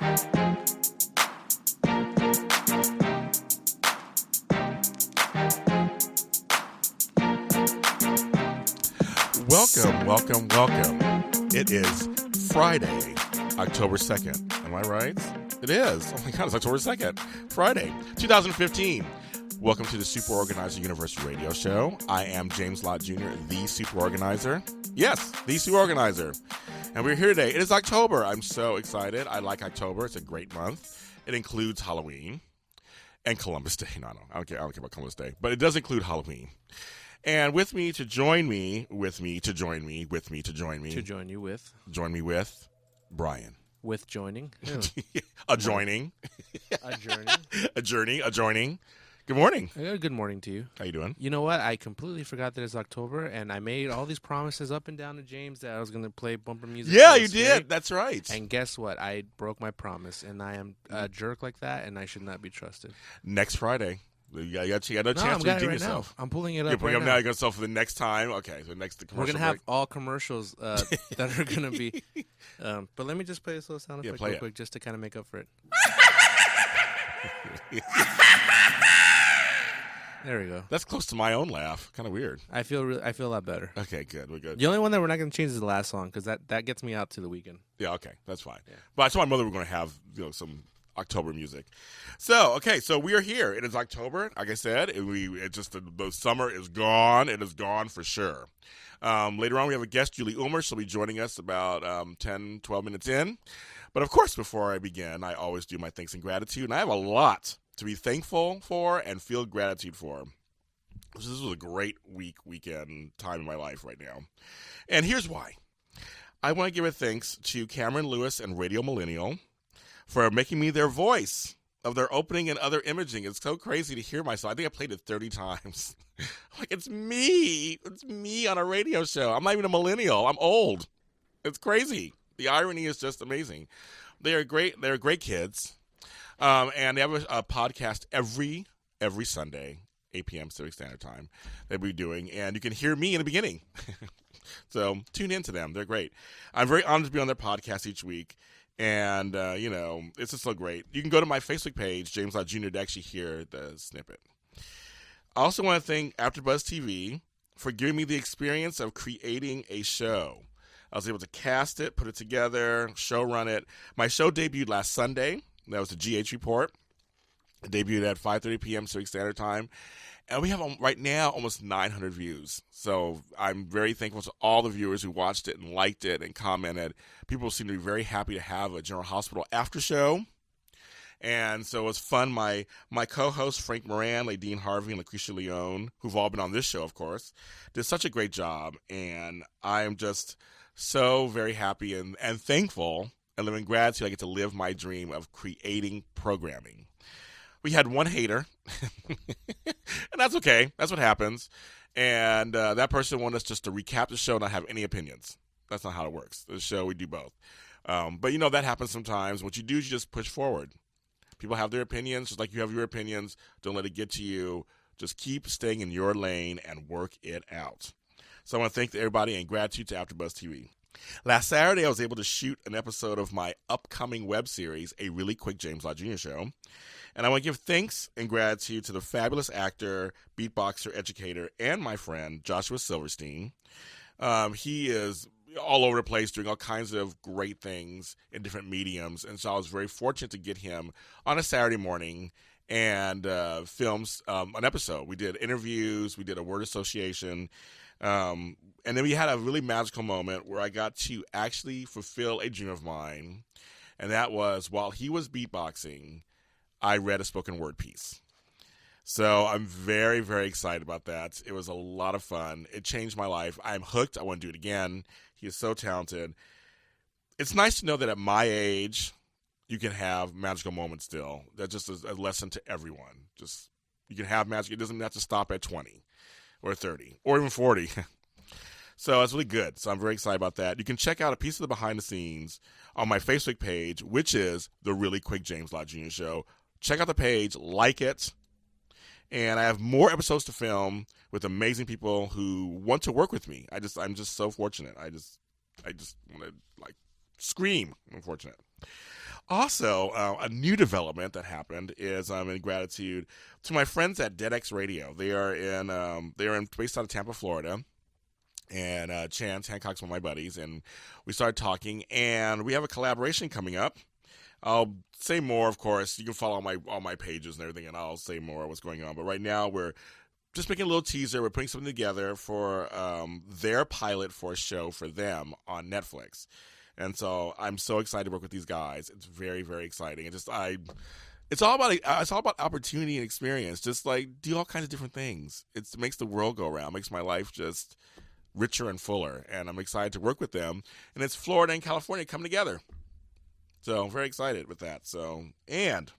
Welcome. It is Friday, October 2nd. Am I right? It is. Oh my God, it's October 2nd. Friday, 2015. Welcome to the Super Organizer University Radio Show. I am James Lott Jr., the Super Organizer. Yes, the Super Organizer. And we're here today. It is October. I'm so excited. I like October. It's a great month. It includes Halloween and Columbus Day. No, I don't care about Columbus Day. But it does include Halloween. And with me to join me, Join me with Brian. With joining? Adjoining. Adjoining. Good morning. Good morning to you. How you doing? You know what? I completely forgot that it's October, and I made all these promises up and down to James that I was going to play bumper music. Yeah, you did. That's right. And guess what? I broke my promise, and I am a jerk like that, and I should not be trusted. Next Friday. You got no chance to redeem yourself. I'm pulling it up. You're pulling it up now. You're going to sell for the next time? Okay, so next commercial. We're going to have all commercials that are going to be. But let me just play this little sound effect real quick just to kind of make up for it. There we go. That's close to my own laugh. Kind of weird. I feel a lot better. Okay, good. We're good. The only one that we're not going to change is the last song because that gets me out to the weekend. Yeah, okay. That's fine. Yeah. But I told my mother we're going to have some October music. So we are here. It is October. Like I said, the summer is gone. It is gone for sure. Later on, we have a guest, Julie Ulmer. She'll be joining us about 10, 12 minutes in. But of course, before I begin, I always do my thanks and gratitude. And I have a lot to be thankful for and feel gratitude for. This was a great weekend time in my life right now. And here's why. I want to give a thanks to Cameron Lewis and Radio Millennial for making me their voice of their opening and other imaging. It's so crazy to hear myself. I think I played it 30 times. Like, it's me. It's me on a radio show. I'm not even a millennial. I'm old. It's crazy. The irony is just amazing. They are great. They're great kids. And they have a podcast every Sunday, 8 p.m. Pacific Standard Time, that we're doing. And you can hear me in the beginning. So tune in to them. They're great. I'm very honored to be on their podcast each week. And, it's just so great. You can go to my Facebook page, James Lott Jr., to actually hear the snippet. I also want to thank AfterBuzz TV for giving me the experience of creating a show. I was able to cast it, put it together, show run it. My show debuted last Sunday. That was the GH Report. It debuted at 5:30 p.m. Pacific Standard Time. And we have, right now, almost 900 views. So I'm very thankful to all the viewers who watched it and liked it and commented. People seem to be very happy to have a General Hospital after show. And so it was fun. My co-hosts, Frank Moran, Ladine Harvey, and Lucretia Leone, who've all been on this show, of course, did such a great job. And I'm just so very happy and thankful and live in gratitude I get to live my dream of creating programming. We had one hater, and that's okay. That's what happens. And that person wanted us just to recap the show and not have any opinions. That's not how it works. The show, we do both. But, that happens sometimes. What you do is you just push forward. People have their opinions, just like you have your opinions. Don't let it get to you. Just keep staying in your lane and work it out. So I want to thank everybody and gratitude to AfterBuzz TV. Last Saturday, I was able to shoot an episode of my upcoming web series, A Really Quick James Lott Jr. Show. And I want to give thanks and gratitude to the fabulous actor, beatboxer, educator, and my friend, Joshua Silverstein. He is all over the place doing all kinds of great things in different mediums. And so I was very fortunate to get him on a Saturday morning and film an episode. We did interviews. We did a word association. And then we had a really magical moment where I got to actually fulfill a dream of mine. And that was, while he was beatboxing, I read a spoken word piece. So I'm very, very excited about that. It was a lot of fun. It changed my life. I'm hooked. I want to do it again. He is so talented. It's nice to know that at my age, you can have magical moments still. That's just a lesson to everyone. Just, you can have magic. It doesn't have to stop at 20 or 30 or even 40. So it's really good. So I'm very excited about that. You can check out a piece of the behind the scenes on my Facebook page, which is The Really Quick James Lott Jr. Show. Check out the page, like it. And I have more episodes to film with amazing people who want to work with me. I'm just so fortunate. I just want to scream. I'm fortunate. Also, a new development that happened is in gratitude to my friends at DeadX Radio. They are based out of Tampa, Florida. And Chance Hancock's one of my buddies, and we started talking, and we have a collaboration coming up. I'll say more, of course. You can follow all my pages and everything, and I'll say more of what's going on. But right now, we're just making a little teaser. We're putting something together for their pilot for a show for them on Netflix. And so I'm so excited to work with these guys. It's very, very exciting. It's all about opportunity and experience. Just like do all kinds of different things. It makes the world go around. It makes my life just richer and fuller. And I'm excited to work with them. And it's Florida and California coming together. So I'm very excited with that. And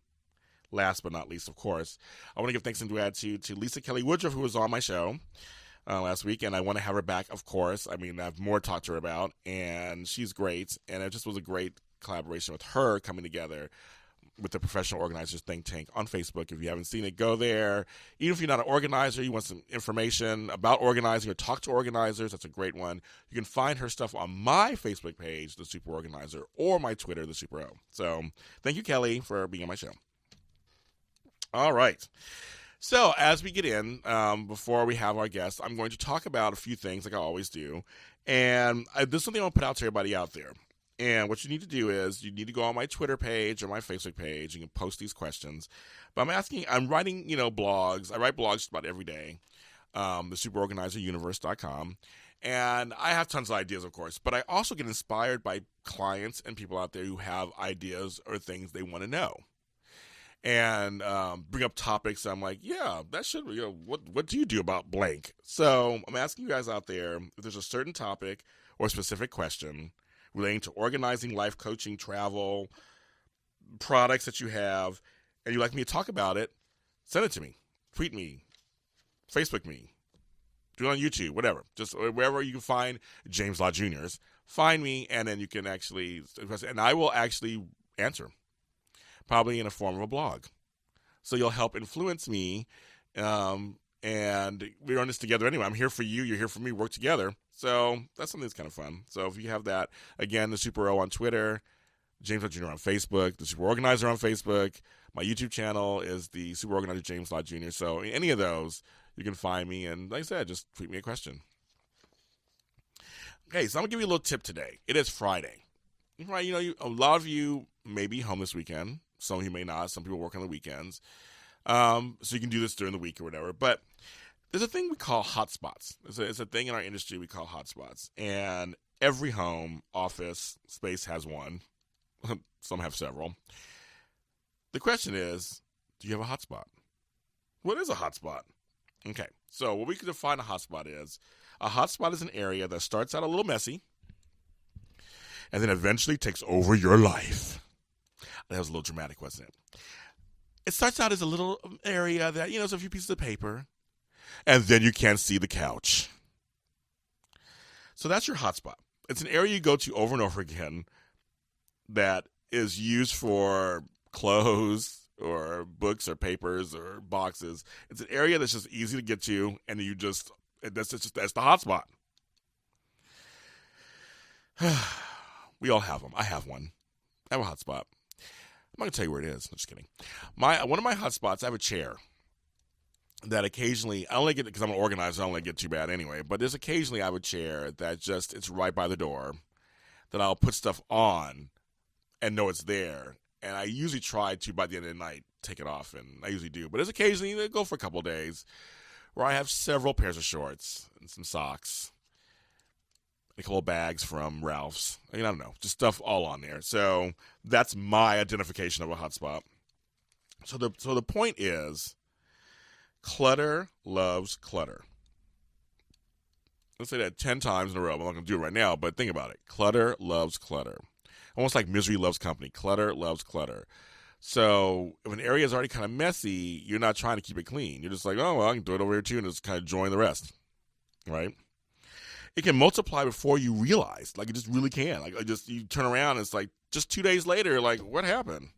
last but not least, of course, I want to give thanks and gratitude to Lisa Kelly Woodruff, who was on my show last week, and I want to have her back, of course. I mean, I have more to talk to her about, and she's great, and it just was a great collaboration with her coming together with the Professional Organizers Think Tank on Facebook. If you haven't seen it, go there. Even if you're not an organizer, you want some information about organizing or talk to organizers, that's a great one. You can find her stuff on my Facebook page, The Super Organizer, or my Twitter, The Super O. So thank you, Kelly, for being on my show. All right. So as we get in, before we have our guests, I'm going to talk about a few things like I always do. And this is something I want to put out to everybody out there. And what you need to do is you need to go on my Twitter page or my Facebook page. You can post these questions. But I'm writing, blogs. I write blogs just about every day, thesuperorganizeruniverse.com. And I have tons of ideas, of course. But I also get inspired by clients and people out there who have ideas or things they want to know. And bring up topics. I'm like, yeah, that should, what do you do about blank? So I'm asking you guys out there, if there's a certain topic or specific question relating to organizing, life coaching, travel, products that you have, and you'd like me to talk about it, send it to me. Tweet me. Facebook me. Do it on YouTube, whatever. Just wherever you can find James Lott Jr.'s, find me, and then you can actually, and I will actually answer. Probably in a form of a blog. So you'll help influence me, and we're on this together anyway. I'm here for you, you're here for me, work together. So that's something that's kind of fun. So if you have that, again, the Super O on Twitter, James Lott Jr. on Facebook, the Super Organizer on Facebook. My YouTube channel is the Super Organizer James Lott Jr. So in any of those, you can find me, and like I said, just tweet me a question. Okay, so I'm going to give you a little tip today. It is Friday. Right, a lot of you may be home this weekend. Some of you may not. Some people work on the weekends. So you can do this during the week or whatever. But there's a thing we call hotspots. It's a thing in our industry we call hotspots. And every home, office, space has one. Some have several. The question is, do you have a hotspot? What is a hotspot? Okay, so what we can define a hotspot is an area that starts out a little messy and then eventually takes over your life. That was a little dramatic, wasn't it? It starts out as a little area that, there's a few pieces of paper, and then you can't see the couch. So that's your hotspot. It's an area you go to over and over again that is used for clothes or books or papers or boxes. It's an area that's just easy to get to, and that's the hotspot. We all have them. I have one. I have a hotspot. I'm not going to tell you where it is. I'm just kidding. One of my hotspots, I have a chair that occasionally, I only get, because I'm an organizer, I don't let it get too bad anyway, but there's occasionally I have a chair that it's right by the door that I'll put stuff on and know it's there. And I usually try to, by the end of the night, take it off, and I usually do. But there's occasionally, they go for a couple of days, where I have several pairs of shorts and some socks, a couple of bags from Ralph's. I don't know, just stuff all on there. So that's my identification of a hotspot. So the point is, clutter loves clutter. Let's say that 10 times in a row. I'm not going to do it right now, but think about it. Clutter loves clutter. Almost like misery loves company. Clutter loves clutter. So if an area is already kind of messy, you're not trying to keep it clean. You're just like, oh, well, I can do it over here too, and just kind of join the rest, right? It can multiply before you realize. Like, it just really can. Like, you turn around, and it's like just 2 days later, like, what happened?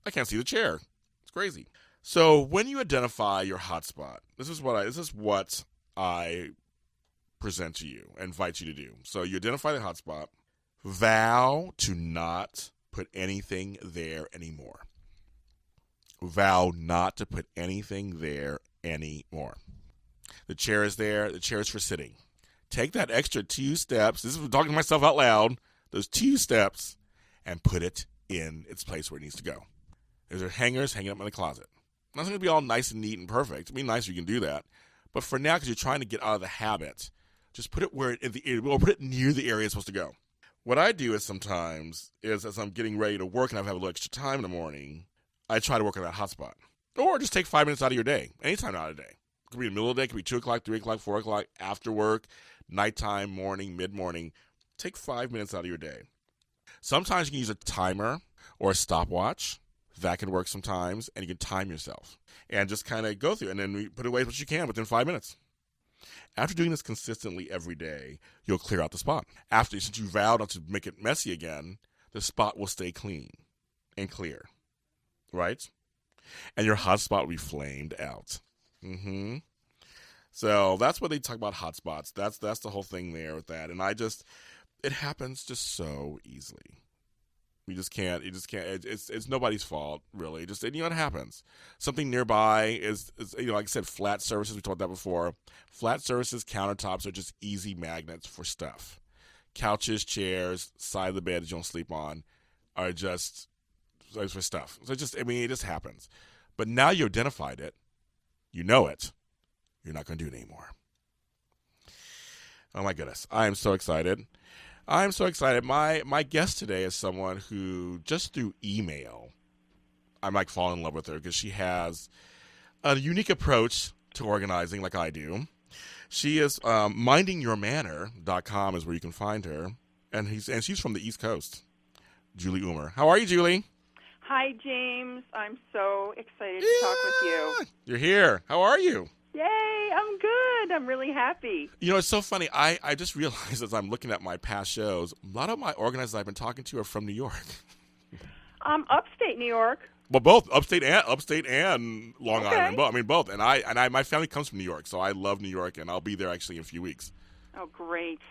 I can't see the chair. It's crazy. So when you identify your hotspot, this is what I present to you, invite you to do. So you identify the hotspot, vow to not put anything there anymore. Vow not to put anything there anymore. The chair is there. The chair is for sitting. Take that extra 2 steps. This is talking to myself out loud. Those 2 steps and put it in its place where it needs to go. There's our hangers hanging up in the closet. Not going to be all nice and neat and perfect. It'd be nice if you can do that. But for now, because you're trying to get out of the habit, just put it put it near the area it's supposed to go. What I do is sometimes as I'm getting ready to work and I have a little extra time in the morning, I try to work on that hotspot. Or just take 5 minutes out of your day, anytime out of the day. It could be in the middle of the day, it could be 2 o'clock, 3 o'clock, 4 o'clock, after work, nighttime, morning, mid-morning. Take 5 minutes out of your day. Sometimes you can use a timer or a stopwatch. That can work sometimes, and you can time yourself. And just kind of go through, and then put away what you can within 5 minutes. After doing this consistently every day, you'll clear out the spot. Since you vowed not to make it messy again, the spot will stay clean and clear. Right? And your hot spot will be flamed out. Mm-hmm. So that's what they talk about hot spots. That's the whole thing there with that. And it happens just so easily. You just can't. It's nobody's fault, really. It happens. Something nearby is like I said, flat surfaces. We talked about that before. Flat surfaces, countertops are just easy magnets for stuff. Couches, chairs, side of the bed that you don't sleep on are just for stuff. So it just happens. But now you identified it. You know it. You're not going to do it anymore. Oh my goodness. I am so excited. My guest today is someone who, just through email, I might fall in love with her because she has a unique approach to organizing like I do. She is mindingyourmanor.com is where you can find her. And she's from the East Coast, Julie Ulmer. How are you, Julie? Hi, James. I'm so excited to talk with you. You're here. How are you? Yay, I'm good. I'm really happy. It's so funny. I just realized as I'm looking at my past shows, a lot of my organizers I've been talking to are from New York. Upstate New York. Well, both upstate and Long Okay. Island. Both. And I my family comes from New York, so I love New York, and I'll be there actually in a few weeks. Oh, great.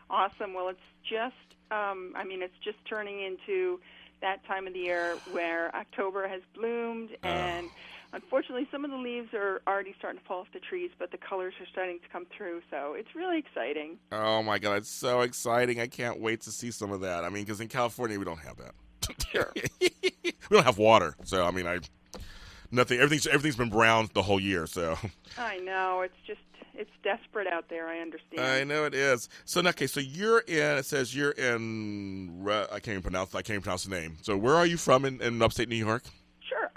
Awesome. Well, it's just it's just turning into that time of the year where October has bloomed, and unfortunately, some of the leaves are already starting to fall off the trees, but the colors are starting to come through, so it's really exciting. Oh, my God, it's so exciting. I can't wait to see some of that. Because in California, we don't have that. Sure. We don't have water, so, everything's been brown the whole year, so. I know. It's desperate out there, I understand. I know it is. So, okay, so it says you're in, I can't even pronounce the name. So where are you from in upstate New York? Sure.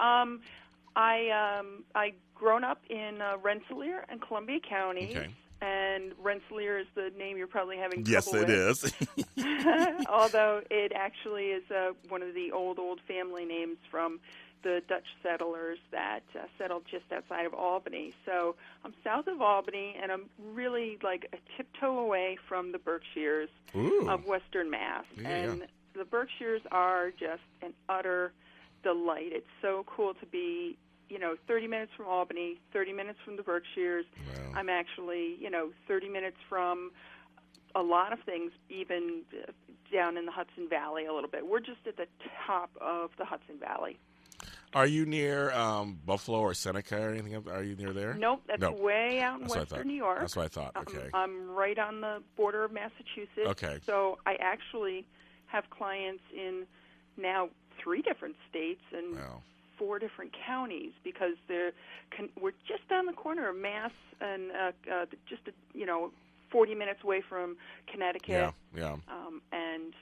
I grown up in Rensselaer and Columbia counties, okay. And Rensselaer is the name you're probably having trouble with. Yes, it is. Although it actually is one of the old family names from the Dutch settlers that settled just outside of Albany. So I'm south of Albany, and I'm really like a tiptoe away from the Berkshires of Western Mass. And the Berkshires are just an utter delight. It's so cool to be, 30 minutes from Albany, 30 minutes from the Berkshires. Wow. I'm actually, 30 minutes from a lot of things, even down in the Hudson Valley a little bit. We're just at the top of the Hudson Valley. Are you near Buffalo or Seneca or anything? Are you near there? Nope, that's way out in western New York. That's what I thought. Okay. I'm right on the border of Massachusetts. Okay. So I actually have clients in now 3 different states and 4 different counties because we're just on the corner of Mass and just 40 minutes away from Connecticut. Yeah. And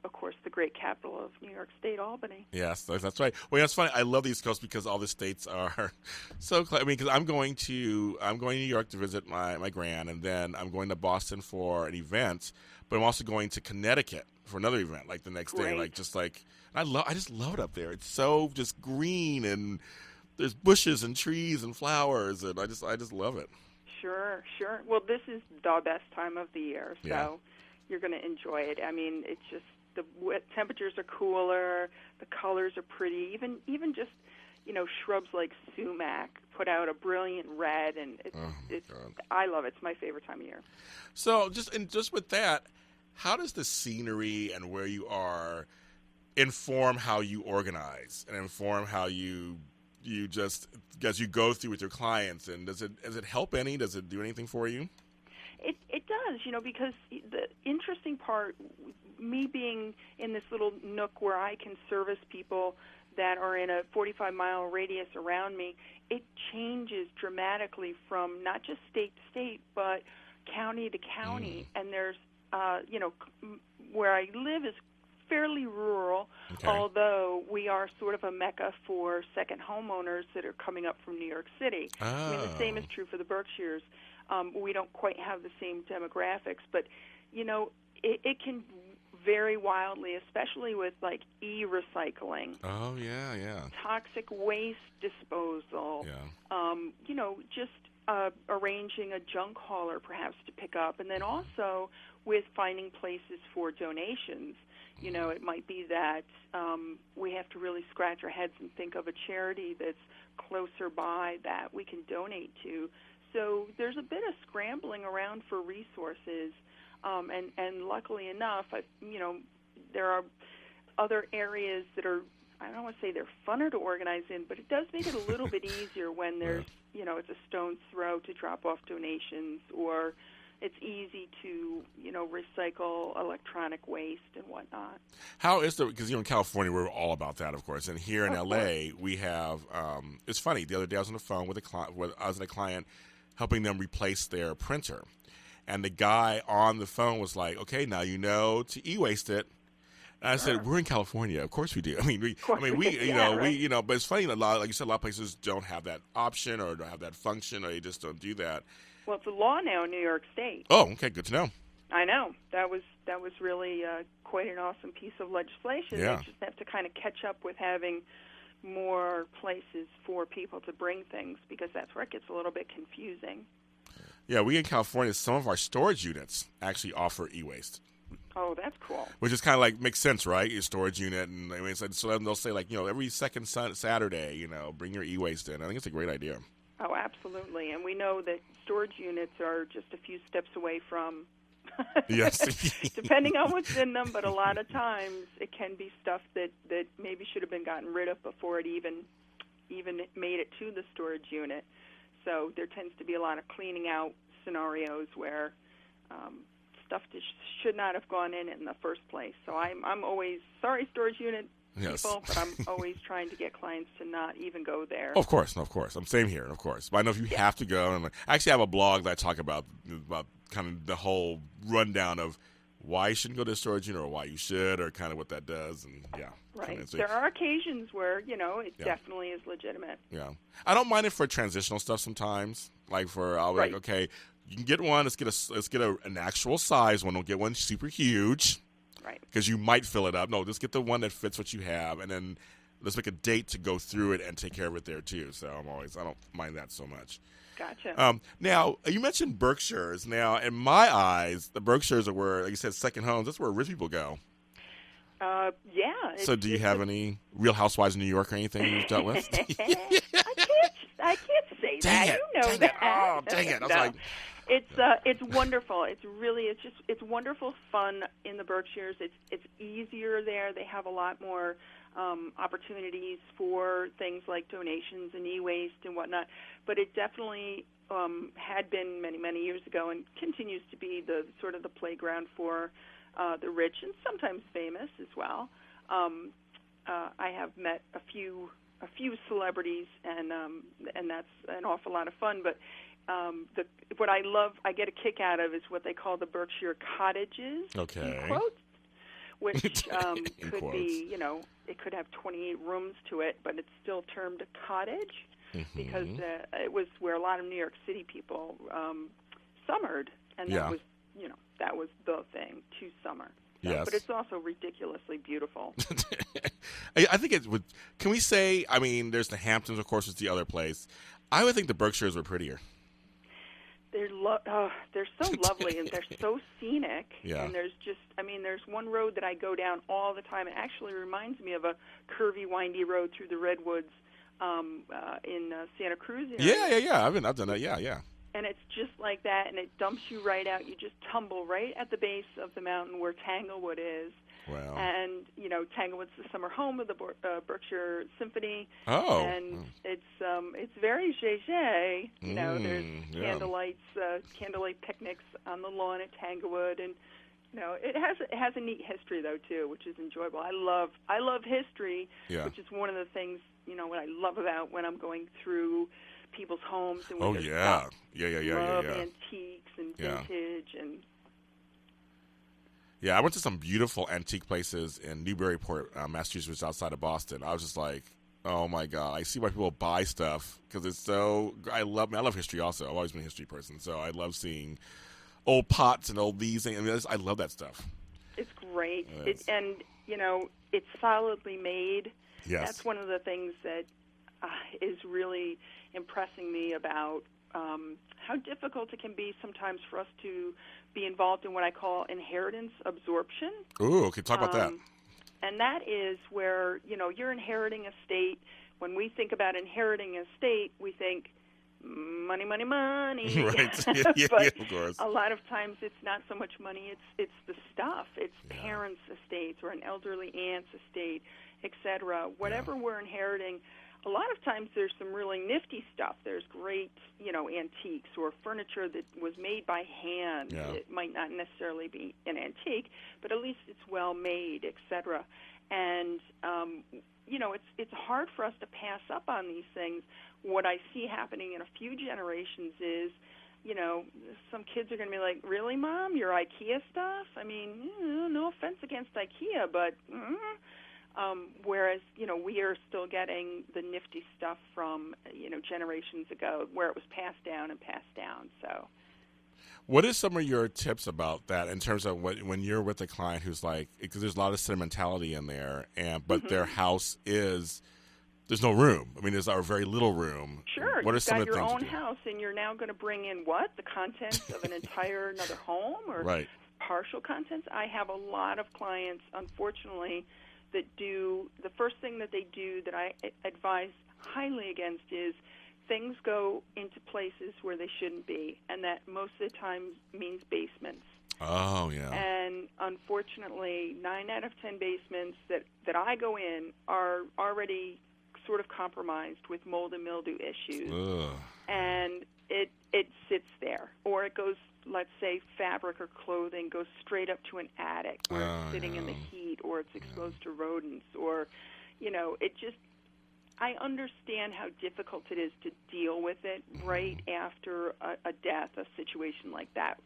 of course, the great capital of New York State, Albany. Yes, that's right. Well, that's funny. I love the East Coast because all the states are so close. Because I'm going to New York to visit my gran, and then I'm going to Boston for an event. But I'm also going to Connecticut for another event, like the next day. I just love it up there. It's so just green, and there's bushes and trees and flowers, and I just love it. Sure. Well, this is the best time of the year, so you're going to enjoy it. It's just the temperatures are cooler, the colors are pretty. Even just shrubs like sumac put out a brilliant red, and I love it. It's my favorite time of year. So just with that, how does the scenery and where you are inform how you organize and inform how you just, as you go through with your clients? And does it help any? Does it do anything for you? It does, because the interesting part, me being in this little nook where I can service people that are in a 45-mile radius around me, it changes dramatically from not just state to state, but county to county. And there's, where I live is fairly rural, although we are sort of a mecca for second homeowners that are coming up from New York City. Oh. I mean, the same is true for the Berkshires. We don't quite have the same demographics, but, it can vary wildly, especially with, like, e-recycling. Oh, yeah. Toxic waste disposal. Yeah. Just arranging a junk hauler perhaps to pick up. And then also with finding places for donations. It might be that we have to really scratch our heads and think of a charity that's closer by that we can donate to. So there's a bit of scrambling around for resources, and luckily enough, there are other areas that are, I don't want to say they're funner to organize in, but it does make it a little bit easier when there's, it's a stone's throw to drop off donations, or it's easy to, recycle electronic waste and whatnot. How is because, in California, we're all about that, of course. And here in L.A., we have, it's funny, the other day I was on the phone with a client helping them replace their printer. And the guy on the phone was like, okay, now to e-waste it. And I said, we're in California. Of course we do. We but it's funny, like you said, a lot of places don't have that option or don't have that function, or they just don't do that. Well, it's a law now in New York State. Oh, okay, good to know. I know. That was really quite an awesome piece of legislation. Yeah. They just have to kind of catch up with having more places for people to bring things, because that's where it gets a little bit confusing. Yeah, we in California, some of our storage units actually offer e-waste. Oh, that's cool. Which is kind of like, makes sense, right? Your storage unit. And so they'll say, like, every second Saturday, bring your e-waste in. I think it's a great idea. Oh, absolutely. And we know that storage units are just a few steps away from, yes, depending on what's in them, but a lot of times it can be stuff that maybe should have been gotten rid of before it even made it to the storage unit. So there tends to be a lot of cleaning out scenarios where stuff just should not have gone in the first place. So I'm always sorry, storage unit people, but I'm always trying to get clients to not even go there. Of course. I'm same here, of course. But I know if you have to go, and I actually have a blog that I talk about kind of the whole rundown of why you shouldn't go to a storage unit, or why you should, or kind of what that does, and Right. There are occasions where, it definitely is legitimate. Yeah. I don't mind it for transitional stuff sometimes. Like I'll be like, okay, you can get one. Let's get an actual size one. Don't get one super huge. Right. Because you might fill it up. No, just get the one that fits what you have, and then let's make a date to go through it and take care of it there too. So I don't mind that so much. Gotcha. Now, you mentioned Berkshires. Now, in my eyes, the Berkshires are where, like you said, second homes. That's where rich people go. Yeah. So do you have any Real Housewives of New York or anything you've dealt with? I can't say that. You know that. Oh, dang it. I was like... It's wonderful. It's wonderful fun in the Berkshires. It's easier there. They have a lot more opportunities for things like donations and e-waste and whatnot. But it definitely had been many years ago, and continues to be the sort of the playground for the rich and sometimes famous as well. I have met a few celebrities, and that's an awful lot of fun. But what I get a kick out of is what they call the Berkshire cottages, okay, in quotes, which in could quotes. be, it could have 28 rooms to it, but it's still termed a cottage, because it was where a lot of New York City people summered, and that was, that was the thing, to summer. So, yes. But it's also ridiculously beautiful. I think it would. Can we say? I mean, there's the Hamptons, of course, it's the other place. I would think the Berkshires were prettier. They're so lovely, and they're so scenic. Yeah. And there's one road that I go down all the time. It actually reminds me of a curvy, windy road through the redwoods in Santa Cruz area. Yeah. I've done that. Yeah. and it's just like that, and it dumps you right out. You just tumble right at the base of the mountain where Tanglewood is. Wow. And, Tanglewood's the summer home of the Berkshire Symphony. Oh. And it's very zhezhe. There's candlelight picnics on the lawn at Tanglewood, and it has a neat history though too, which is enjoyable. I love history, which is one of the things what I love about when I'm going through people's homes and love antiques and vintage and. Yeah, I went to some beautiful antique places in Newburyport, Massachusetts, outside of Boston. I was just like, oh my God, I see why people buy stuff because it's so. I love history also. I've always been a history person, so I love seeing old pots and old these things. I love that stuff. It's great, it's solidly made. Yes, that's one of the things that is really impressing me about how difficult it can be sometimes for us to be involved in what I call inheritance absorption. Ooh, okay, talk about that. And that is where, you're inheriting a estate. When we think about inheriting a estate, we think money, money, money. Right. But of course. a lot of times it's not so much money, it's the stuff. It's parents' estates or an elderly aunt's estate, etc. Whatever we're inheriting, a lot of times there's some really nifty stuff. There's great, antiques or furniture that was made by hand. Yeah. It might not necessarily be an antique, but at least it's well made, etc. And, it's hard for us to pass up on these things. What I see happening in a few generations is, some kids are going to be like, really, Mom, your IKEA stuff? I mean, no offense against IKEA, but... whereas, we are still getting the nifty stuff from, generations ago where it was passed down. So, what is some of your tips about that in terms of when you're with a client who's like, because there's a lot of sentimentality in there, but their house there's no room. I mean, there's very little room. Sure. What are some of the things you've got your own house, and you're now going to bring in what? The contents of an entire another home or partial contents? I have a lot of clients, unfortunately, that do, the first thing that they do that I advise highly against is things go into places where they shouldn't be, and that most of the time means basements. Oh, yeah. And unfortunately, 9 out of 10 basements that I go in are already sort of compromised with mold and mildew issues. Ugh. And it sits there, or it goes, let's say, fabric or clothing goes straight up to an attic where it's sitting in the heat, or it's exposed to rodents, or, it just, I understand how difficult it is to deal with it right after a death, a situation like that.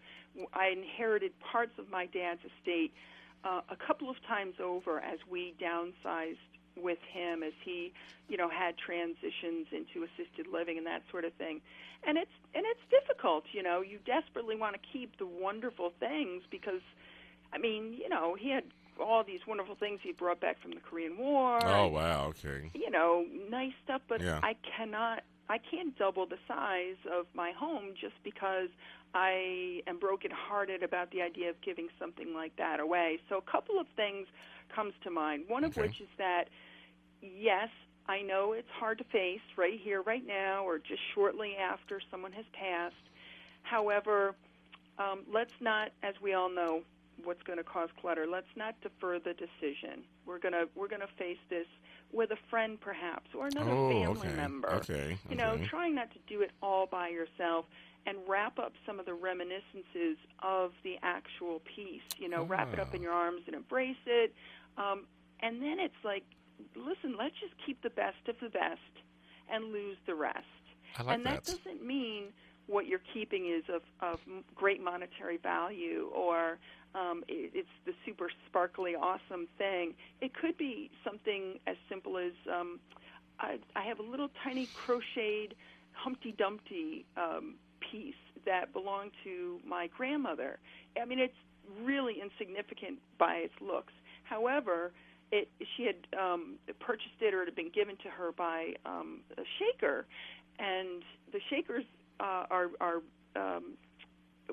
I inherited parts of my dad's estate a couple of times over as we downsized with him, as he, had transitions into assisted living and that sort of thing. And it's difficult, you desperately want to keep the wonderful things because, I mean, he had all these wonderful things he brought back from the Korean War. Oh, wow, okay. Nice stuff, but I can't double the size of my home just because I am brokenhearted about the idea of giving something like that away. So a couple of things comes to mind, one of which is that, yes, I know it's hard to face right here, right now, or just shortly after someone has passed. However, let's not, as we all know, what's going to cause clutter. Let's not defer the decision. We're gonna face this with a friend, perhaps, or another family member. Okay. Trying not to do it all by yourself, and wrap up some of the reminiscences of the actual piece. Wrap it up in your arms and embrace it. And then it's like, listen, let's just keep the best of the best and lose the rest. I like and that doesn't mean what you're keeping is of great monetary value, or it's the super sparkly, awesome thing. It could be something as simple as I have a little tiny crocheted Humpty Dumpty piece that belonged to my grandmother. I mean, it's really insignificant by its looks. However, she had purchased it, or it had been given to her by a Shaker, and the Shakers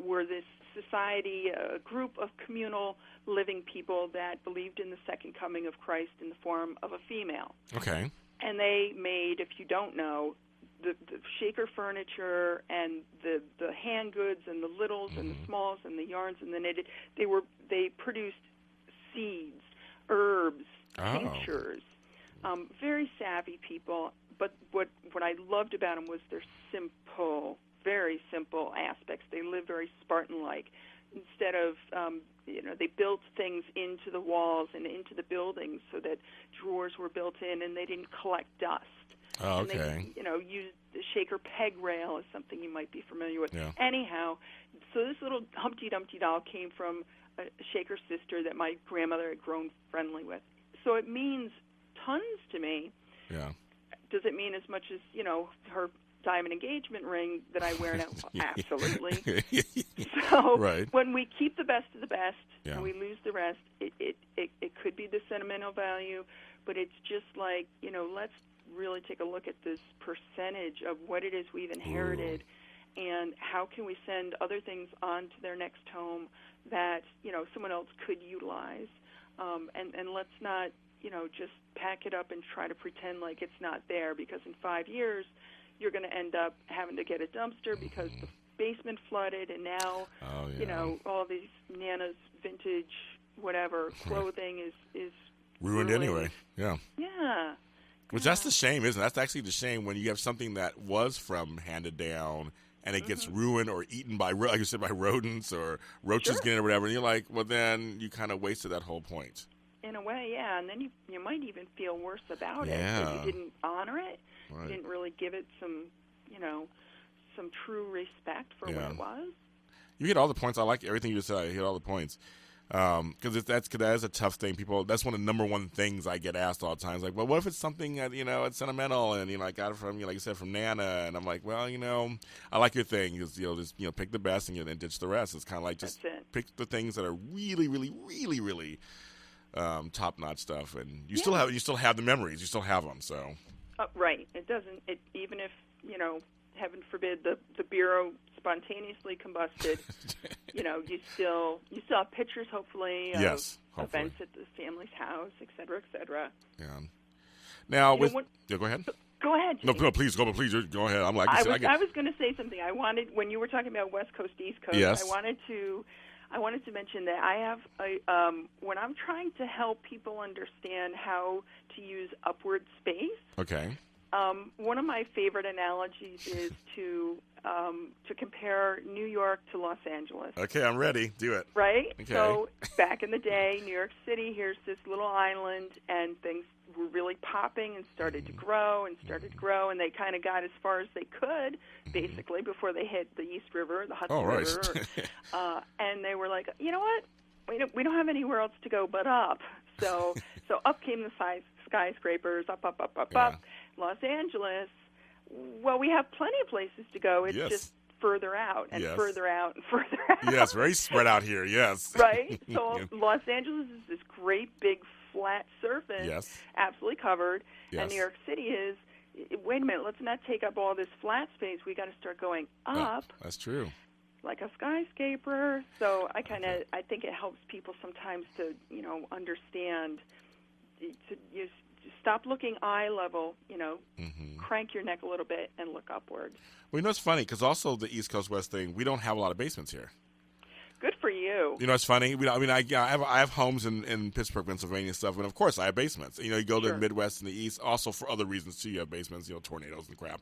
were this society, a group of communal living people that believed in the second coming of Christ in the form of a female. Okay. And they made, if you don't know, the shaker furniture and the hand goods and the littles and the smalls and the yarns and the knitted, they produced seeds, herbs, tinctures. Very savvy people. But what I loved about them was their simple, very simple aspects. They lived very Spartan-like. Instead of, they built things into the walls and into the buildings so that drawers were built in and they didn't collect dust. Oh, okay. And they, used the shaker peg rail is something you might be familiar with. Yeah. Anyhow, so this little Humpty Dumpty doll came from a shaker sister that my grandmother had grown friendly with. So it means tons to me. Yeah. Does it mean as much as, her diamond engagement ring that I wear now? Absolutely. So when we keep the best of the best and we lose the rest, it could be the sentimental value, but it's just like, let's really take a look at this percentage of what it is we've inherited and how can we send other things on to their next home that, someone else could utilize. And let's not, just pack it up and try to pretend like it's not there, because in 5 years you're going to end up having to get a dumpster because the basement flooded, and now, all these Nana's vintage whatever clothing is ruined anyway. Yeah. Yeah. Which that's the shame, isn't it? That's actually the shame when you have something that was from handed down and it gets ruined or eaten by, like you said, by rodents or roaches getting it or whatever. And you're like, well, then you kind of wasted that whole point. In a way, yeah. And then you might even feel worse about it. That you didn't honor it. Right. You didn't really give it some, some true respect for what it was. You hit all the points. I like everything you just said. You hit all the points. Because that is a tough thing. That's one of the number one things I get asked all the time. It's like, well, what if it's something that, it's sentimental and, I got it from, like you said, from Nana. And I'm like, well, I like your thing. Just pick the best and then ditch the rest. It's kind of like just pick the things that are really, really, really, really top-notch stuff. And you still have the memories. You still have them. So. Right. Even if, heaven forbid, the bureau spontaneously combusted, you still have pictures, hopefully, of events at the family's house, et cetera, et cetera. Yeah. Now, go ahead. Go ahead, Jimmy. No, please go ahead. I'm like, I was going to say something. I wanted, when you were talking about West Coast, East Coast, I wanted to mention that I have when I'm trying to help people understand how to use upward space. Okay. One of my favorite analogies is to compare New York to Los Angeles. Okay, I'm ready. Do it. Right? Okay. So back in the day, New York City, here's this little island, and things were really popping and started to grow, and they kind of got as far as they could, basically, before they hit the East River, the Hudson River. And they were like, you know what? We don't have anywhere else to go but up. So up came the skyscrapers, up. Los Angeles, well, we have plenty of places to go. It's just further out and further out and further out. Yes, very spread out here, yes. Right? So Los Angeles is this great big flat surface, absolutely covered, and New York City is, wait a minute, let's not take up all this flat space. We got to start going up. That's true. Like a skyscraper. So I think it helps people sometimes to, understand, to use. Stop looking eye level, crank your neck a little bit and look upward. Well, it's funny because also the East Coast West thing, we don't have a lot of basements here. Good for you. It's funny. I have homes in Pittsburgh, Pennsylvania and stuff, and of course I have basements. You go to the Midwest and the East, also for other reasons too. You have basements, tornadoes and crap.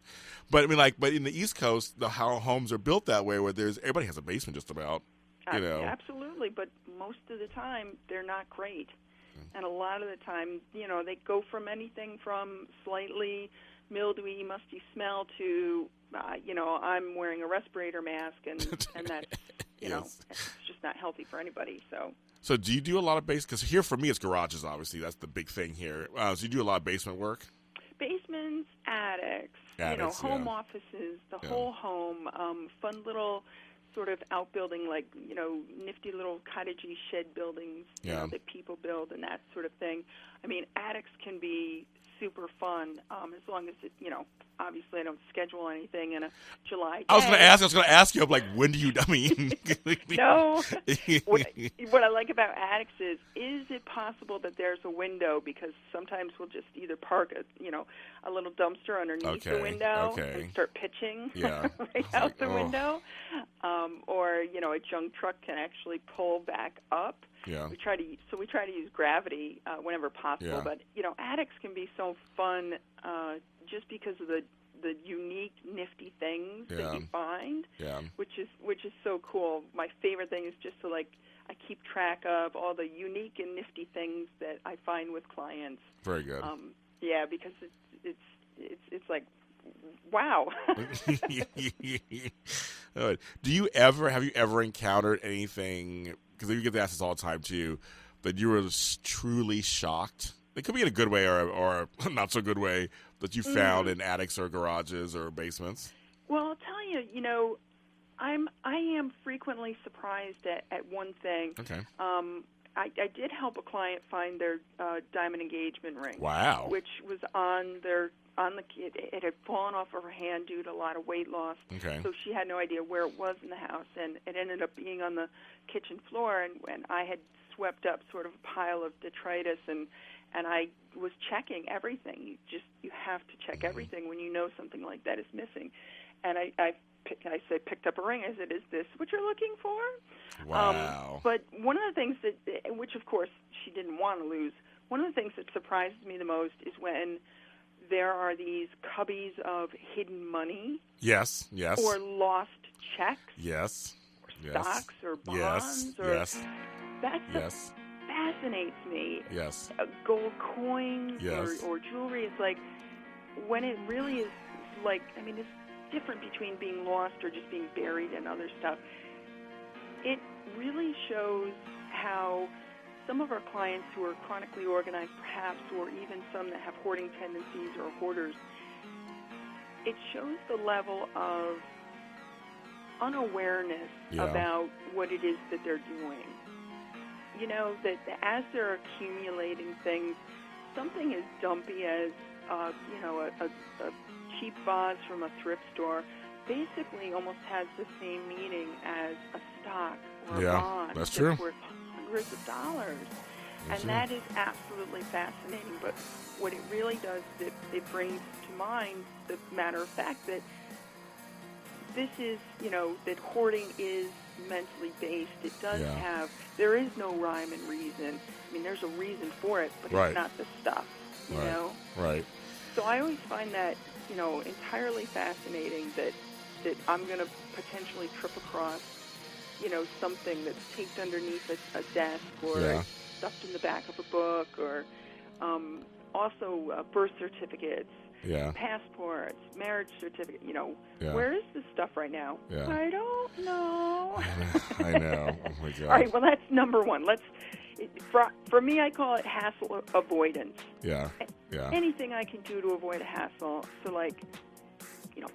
But but in the East Coast, how homes are built that way, where everybody has a basement just about. Absolutely, but most of the time they're not great. And a lot of the time, they go from anything from slightly mildewy, musty smell to, I'm wearing a respirator mask, and that's, it's just not healthy for anybody. So do you do a lot of because here for me it's garages, obviously. That's the big thing here. So you do a lot of basement work? Basements, attics, home offices, the whole home, fun little sort of outbuilding, like, nifty little cottagey shed buildings that people build and that sort of thing. I mean, attics can be super fun, as long as it, obviously I don't schedule anything in a July day. I was going to ask you, like, when do you, I mean. No. What I like about attics is it possible that there's a window? Because sometimes we'll just either park a little dumpster underneath the window and start pitching right out the window. Or, a junk truck can actually pull back up. Yeah. We try to use gravity whenever possible, but attics can be so fun just because of the unique, nifty things that you find, which is so cool. My favorite thing is just to I keep track of all the unique and nifty things that I find with clients. Very good. Because it's like, wow. Have you ever encountered anything? Because you get asked this all the time too, that you were truly shocked. It could be in a good way or a not so good way that you found in attics or garages or basements. Well, I'll tell you, I am frequently surprised at one thing. Okay. I did help a client find their diamond engagement ring. Wow. Which was it had fallen off of her hand due to a lot of weight loss. Okay. So she had no idea where it was in the house, and it ended up being on the kitchen floor. And when I had swept up sort of a pile of detritus, and I was checking everything. You have to check everything when you know something like that is missing. And I picked up a ring. I said, "Is this what you're looking for?" Wow. But one of the things which of course she didn't want to lose, one of the things that surprises me the most is when there are these cubbies of hidden money. Yes. Or lost checks. Yes. Or stocks or bonds. Yes. That fascinates me. Yes. Gold coins or jewelry. It's like when it really is it's different between being lost or just being buried in other stuff. It really shows how some of our clients who are chronically organized, perhaps, or even some that have hoarding tendencies or hoarders, it shows the level of unawareness about what it is that they're doing. That as they're accumulating things, something as dumpy as, a cheap vase from a thrift store basically almost has the same meaning as a stock or a bond. That's true. Worth hundreds of dollars. And that is absolutely fascinating. But what it really does, it brings to mind the matter of fact that this is, that hoarding is mentally based. It does there is no rhyme and reason. I mean, there's a reason for it, but it's not the stuff, you know? Right. So I always find that, entirely fascinating that I'm going to potentially trip across, something that's taped underneath a desk or stuffed in the back of a book or also birth certificates, passports, marriage certificates, Where is this stuff right now? Yeah. I don't know. I know. Oh, my God. All right, well, that's number one. For me, I call it hassle avoidance. Yeah. Anything I can do to avoid a hassle. So,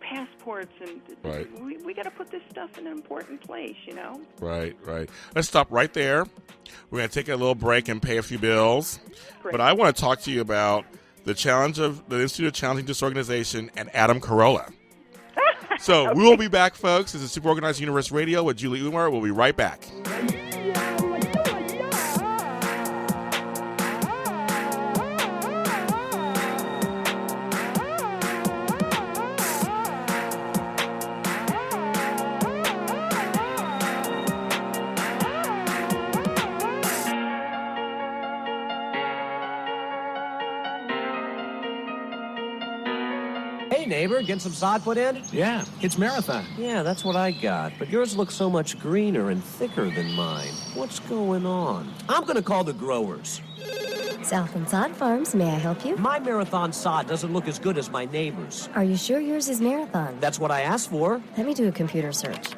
passports and we got to put this stuff in an important place, Right. Let's stop right there. We're going to take a little break and pay a few bills. Great. But I want to talk to you about the challenge of the Institute of Challenging Disorganization and Adam Carolla. So we will be back, folks. This is Super Organized Universe Radio with Julie Ulmer. We'll be right back. Hey, neighbor, getting some sod put in? Yeah, it's marathon. Yeah, that's what I got. But yours looks so much greener and thicker than mine. What's going on? I'm going to call the growers. Southland Sod Farms, may I help you? My marathon sod doesn't look as good as my neighbor's. Are you sure yours is marathon? That's what I asked for. Let me do a computer search.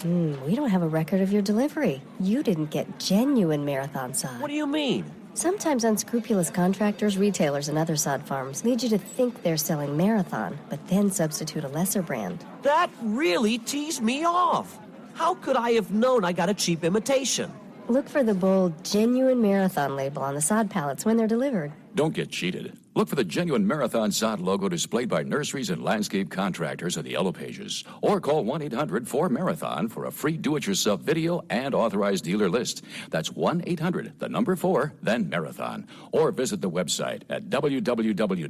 We don't have a record of your delivery. You didn't get genuine marathon sod. What do you mean? Sometimes unscrupulous contractors, retailers, and other sod farms lead you to think they're selling Marathon, but then substitute a lesser brand. That really teased me off. How could I have known I got a cheap imitation? Look for the bold, genuine Marathon label on the sod pallets when they're delivered. Don't get cheated. Look for the genuine Marathon sod logo displayed by nurseries and landscape contractors in the yellow pages. Or call 1-800-4MARATHON for a free do-it-yourself video and authorized dealer list. That's 1-800-4, then Marathon. Or visit the website at www.sod.com.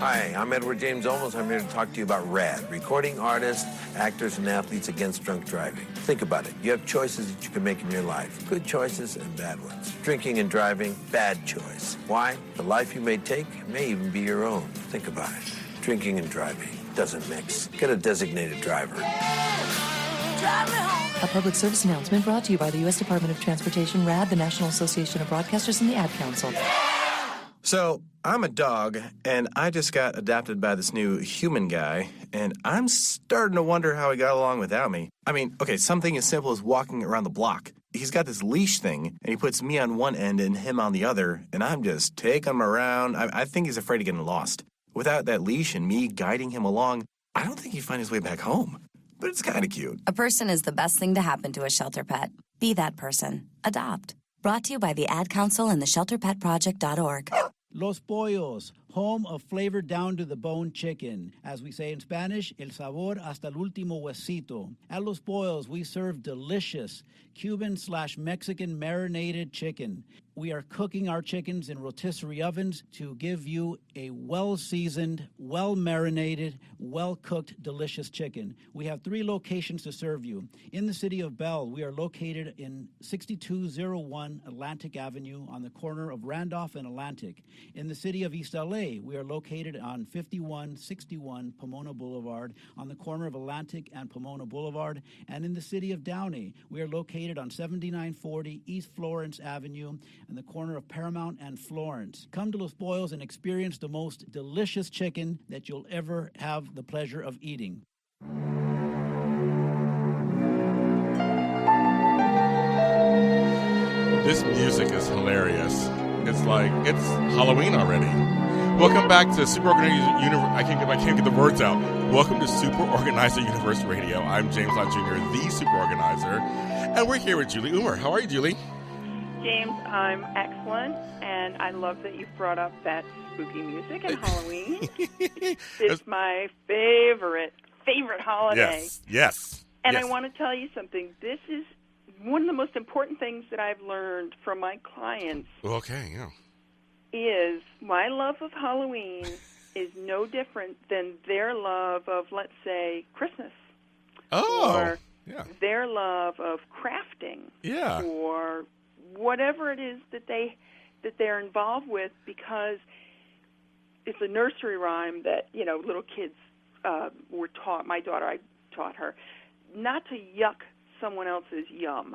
Hi, I'm Edward James Olmos. I'm here to talk to you about RAD, recording artists, actors, and athletes against drunk driving. Think about it. You have choices that you can make in your life. Good choices and bad ones. Drinking and driving, bad choice. Why? The life you may take may even be your own. Think about it. Drinking and driving doesn't mix. Get a designated driver. A public service announcement brought to you by the U.S. Department of Transportation, RAD, the National Association of Broadcasters, and the Ad Council. So, I'm a dog, and I just got adopted by this new human guy, and I'm starting to wonder how he got along without me. I mean, okay, something as simple as walking around the block. He's got this leash thing, and he puts me on one end and him on the other, and I'm just taking him around. I think he's afraid of getting lost. Without that leash and me guiding him along, I don't think he'd find his way back home. But it's kind of cute. A person is the best thing to happen to a shelter pet. Be that person. Adopt. Brought to you by the Ad Council and the ShelterPetProject.org. Los Pollos, home of flavored down-to-the-bone chicken. As we say in Spanish, el sabor hasta el último huesito. At Los Pollos, we serve delicious Cuban/Mexican marinated chicken. We are cooking our chickens in rotisserie ovens to give you a well-seasoned, well-marinated, well-cooked, delicious chicken. We have 3 locations to serve you. In the city of Bell, we are located in 6201 Atlantic Avenue on the corner of Randolph and Atlantic. In the city of East LA, we are located on 5161 Pomona Boulevard on the corner of Atlantic and Pomona Boulevard. And in the city of Downey, we are located on 7940 East Florence Avenue on the corner of Paramount and Florence. Come to Los Pollos and experience the most delicious chicken that you'll ever have the pleasure of eating. This music is hilarious. It's like it's Halloween already. Welcome back to Super Organizer Universe. I can't get the words out. Welcome to Super Organizer Universe Radio. I'm James Lott Jr., the Super Organizer, and we're here with Julie Ulmer. How are you, Julie? James, I'm excellent, and I love that you've brought up that spooky music and Halloween. It's my favorite holiday. Yes. And I want to tell you something. This is one of the most important things that I've learned from my clients. Okay, yeah. Is my love of Halloween is no different than their love of, let's say, Christmas. Oh, or yeah. Their love of crafting. Yeah. Or whatever it is that they're involved with, because it's a nursery rhyme that, little kids were taught. My daughter, I taught her not to yuck someone else's yum,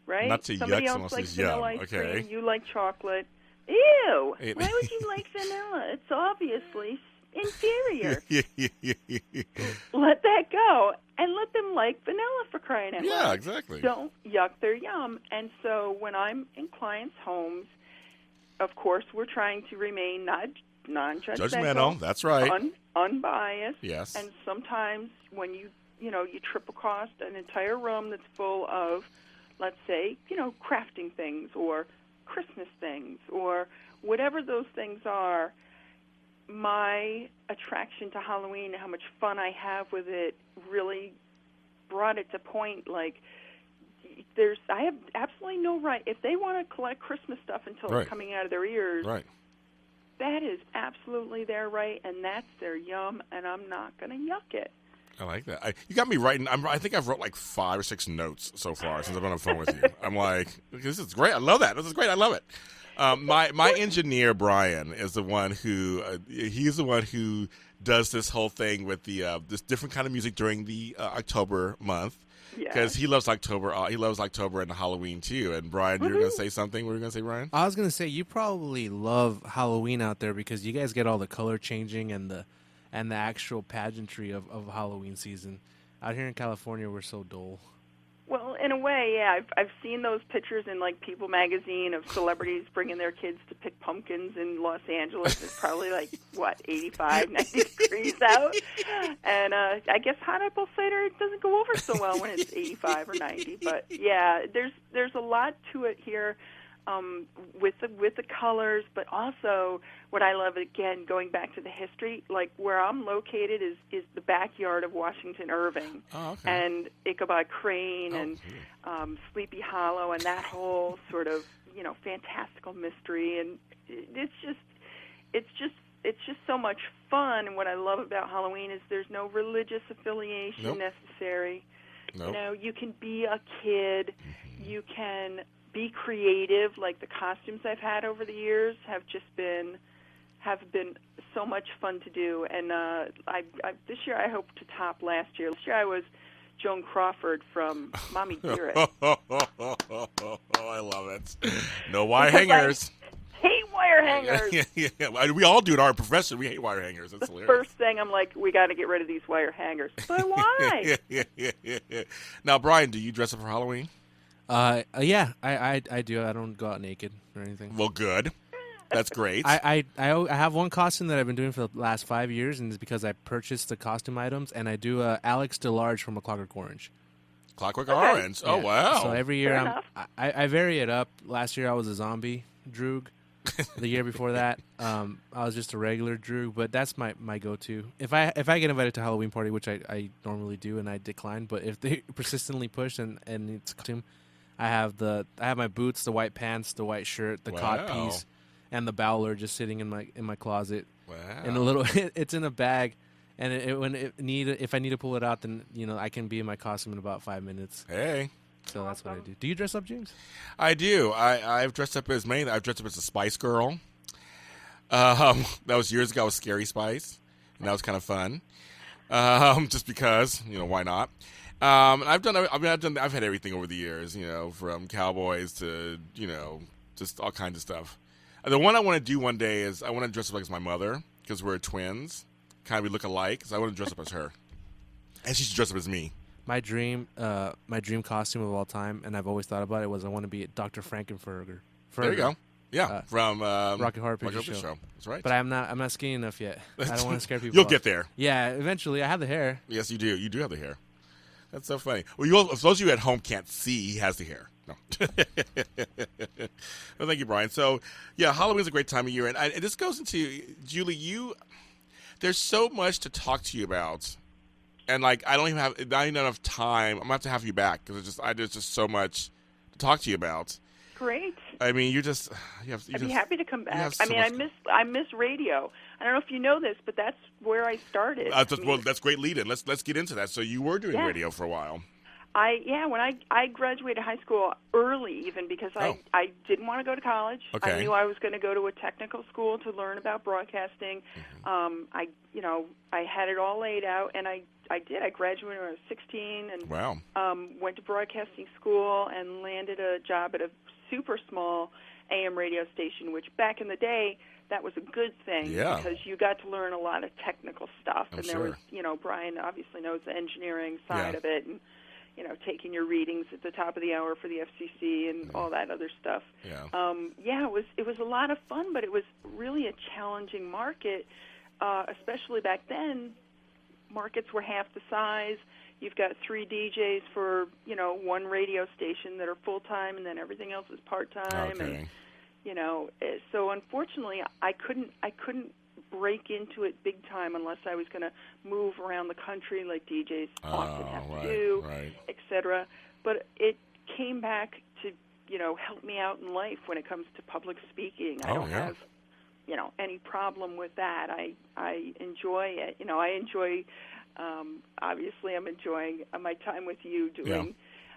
right? Not to Somebody yuck else someone likes else's vanilla yum. ice Okay. cream, you like chocolate. Ew! Why would you like vanilla? It's obviously inferior. Let that go and let them like vanilla, for crying out loud. Yeah, exactly. Don't yuck their yum. And so when I'm in clients' homes, of course, we're trying to remain non-judgmental. That's right. Unbiased. Yes. And sometimes when you trip across an entire room that's full of, let's say, crafting things or Christmas things or whatever those things are, my attraction to Halloween and how much fun I have with it really brought it to point, like, I have absolutely no right. If they want to collect Christmas stuff until it's coming out of their ears, that is absolutely their right, and that's their yum, and I'm not going to yuck it. I like that. You got me writing. I think I've wrote like 5 or 6 notes so far since I've been on the phone with you. I'm like, this is great. I love that. This is great. I love it. My engineer Brian is the one who he's the one who does this whole thing with the this different kind of music during the October month. Because he loves October. He loves October and Halloween too. And Brian, you were going to say something. What were you going to say, Brian? I was going to say you probably love Halloween out there because you guys get all the color changing and the actual pageantry of Halloween season. Out here in California, we're so dull. Well, in a way, yeah. I've seen those pictures in, like, People magazine of celebrities bringing their kids to pick pumpkins in Los Angeles. It's probably, 85, 90 degrees out. And I guess hot apple cider doesn't go over so well when it's 85 or 90. But, yeah, there's a lot to it here. with the colors, but also what I love, again, going back to the history, like where I'm located is the backyard of Washington Irving and Ichabod Crane and Sleepy Hollow and that whole sort of, fantastical mystery. And it's just so much fun. And what I love about Halloween is there's no religious affiliation necessary. Nope. You can be a kid. You can be creative. Like the costumes I've had over the years have been so much fun to do. And this year I hope to top last year. Last year I was Joan Crawford from Mommy Dearest. I love it. No wire hangers. I hate wire hangers. Yeah. We all do in our profession. We hate wire hangers. That's hilarious. First thing, I'm like, we got to get rid of these wire hangers. But why? Yeah. Now, Brian, do you dress up for Halloween? Yeah, I do. I don't go out naked or anything. Well, good. That's great. I have one costume that I've been doing for the last 5 years, and it's because I purchased the costume items, and I do Alex DeLarge from A Clockwork Orange. Clockwork Orange. Oh, wow. So every year I vary it up. Last year I was a zombie Droog. The year before that, I was just a regular Droog, but that's my go-to. If I get invited to a Halloween party, which I normally do, and I decline, but if they persistently push and it's costume, I have my boots, the white pants, the white shirt, the codpiece, and the bowler just sitting in my closet. Wow. And a little, it's in a bag, and if I need to pull it out, then I can be in my costume in about 5 minutes. Hey. So that's what I do. Do you dress up, James? I do. I've dressed up as I've dressed up as a Spice Girl. That was years ago. I was Scary Spice, and that was kind of fun. Just because, why not? I've had everything over the years, from cowboys to, just all kinds of stuff. The one I want to do one day is I want to dress up like as my mother because we're twins. Kind of we look alike, so I want to dress up as her, and she should dress up as me. My dream costume of all time, and I've always thought about it, was I want to be Dr. Frankenfurter. There you go. Yeah, from Rocky Horror Picture Show. That's right. But I'm not skinny enough yet. I don't want to scare people. You'll off. Get there. Yeah, eventually. I have the hair. Yes, you do. You do have the hair. That's so funny. Well, for those of you at home can't see, he has the hair. No. Well, thank you, Brian. So, yeah, Halloween's a great time of year, and this goes into Julie. There's so much to talk to you about. And not even enough time. I'm gonna have to have you back because there's just so much to talk to you about. Great. I mean, I'd be happy to come back. I miss radio. I don't know if you know this, but that's where I started. That's great lead-in. Let's get into that. So you were doing radio for a while. When I graduated high school early, even because I didn't want to go to college. Okay. I knew I was going to go to a technical school to learn about broadcasting. I had it all laid out, and I did. I graduated when I was 16 and went to broadcasting school and landed a job at a super small AM radio station, which back in the day, that was a good thing because you got to learn a lot of technical stuff. There was, Brian obviously knows the engineering side of it and, taking your readings at the top of the hour for the FCC and all that other stuff. Yeah. It was a lot of fun, but it was really a challenging market, especially back then. Markets were half the size. You've got 3 DJs for, one radio station that are full-time, and then everything else is part-time. Okay. And, so unfortunately, I couldn't break into it big time unless I was going to move around the country like DJs often have to do, et cetera. But it came back to, help me out in life when it comes to public speaking. I don't have, any problem with that. I enjoy it. I enjoy, obviously I'm enjoying my time with you doing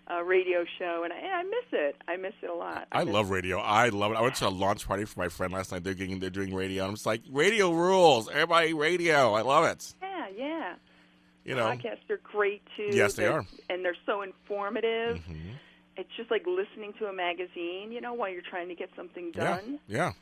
a radio show, and I miss it. I miss it a lot. I love radio. I love it. I went to a launch party for my friend last night. They're doing radio, and I'm just like, radio rules. Everybody radio. I love it. Yeah. Podcasts are great, too. Yes, they are. And they're so informative. Mm-hmm. It's just like listening to a magazine, while you're trying to get something done. Yeah.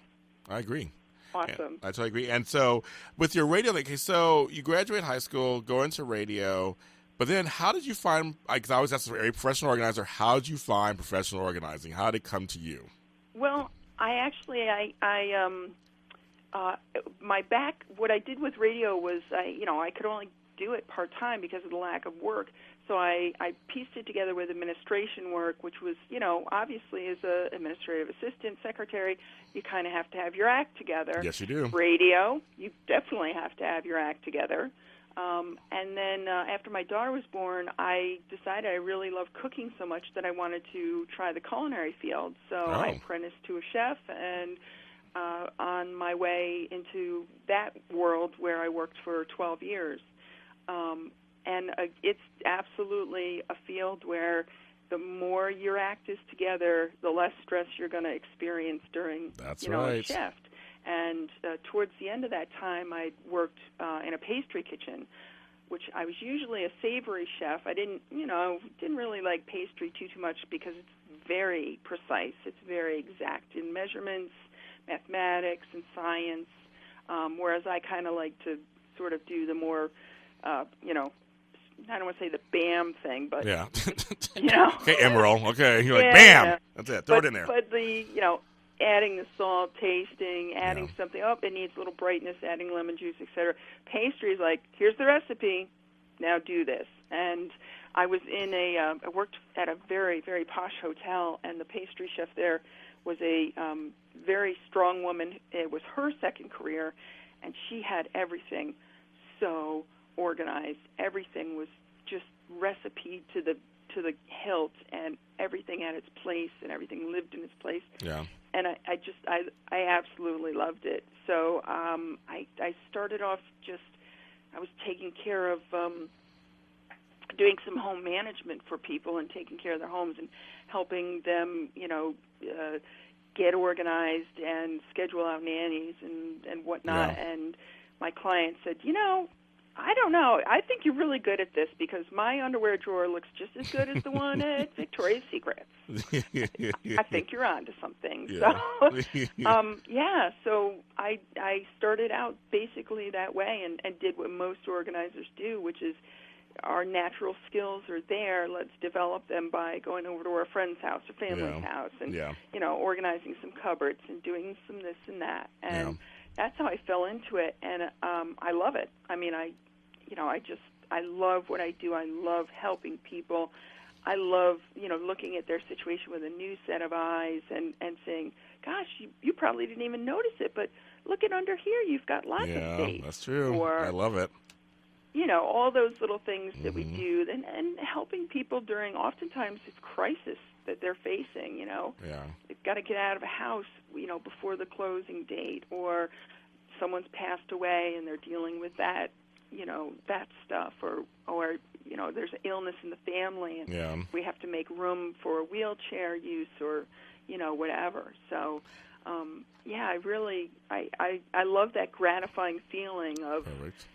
I agree. Awesome. I totally agree. And so with your radio, so you graduate high school, go into radio, but then how did you find, because I always ask a professional organizer, how did you find professional organizing? How did it come to you? Well, what I did with radio was, I could only do it part-time because of the lack of work. So I pieced it together with administration work, which was, obviously as an administrative assistant, secretary, you kind of have to have your act together. Yes, you do. Radio, you definitely have to have your act together. And then after my daughter was born, I decided I really loved cooking so much that I wanted to try the culinary field. So I apprenticed to a chef, and on my way into that world where I worked for 12 years. And it's absolutely a field where the more your act is together, the less stress you're going to experience during a shift. And towards the end of that time, I worked in a pastry kitchen, which I was usually a savory chef. I didn't really like pastry too much because it's very precise. It's very exact in measurements, mathematics, and science, whereas I kind of like to sort of do the more, I don't want to say the BAM thing, but, Okay, Emerald. Okay, you're like, BAM! That's it. Throw it in there. But the, adding the salt, tasting, adding something, it needs a little brightness, adding lemon juice, etc. Pastry is like, here's the recipe, now do this. And I was I worked at a very, very posh hotel, and the pastry chef there was a very strong woman. It was her second career, and she had everything so organized. Everything was just recipe to the hilt, and everything had its place, and everything lived in its place. Yeah. And I absolutely loved it. So I started off I was taking care of doing some home management for people and taking care of their homes and helping them, get organized and schedule out nannies and whatnot. Yeah. And my client said, I don't know. I think you're really good at this because my underwear drawer looks just as good as the one at Victoria's Secret. I think you're on to something. Yeah. So, so I started out basically that way and did what most organizers do, which is our natural skills are there. Let's develop them by going over to our friend's house or family's house and, organizing some cupboards and doing some this and that. And that's how I fell into it, and I love it. I mean, I love what I do. I love helping people. I love, looking at their situation with a new set of eyes and saying, gosh, you probably didn't even notice it, but look at under here. You've got lots of space. Yeah, that's true. Or, I love it. All those little things that we do, and helping people during oftentimes it's crisis that they're facing, They've got to get out of a house, before the closing date, or someone's passed away and they're dealing with that, that stuff, or there's illness in the family and we have to make room for wheelchair use or, whatever. So, I really, I love that gratifying feeling of, Perfect.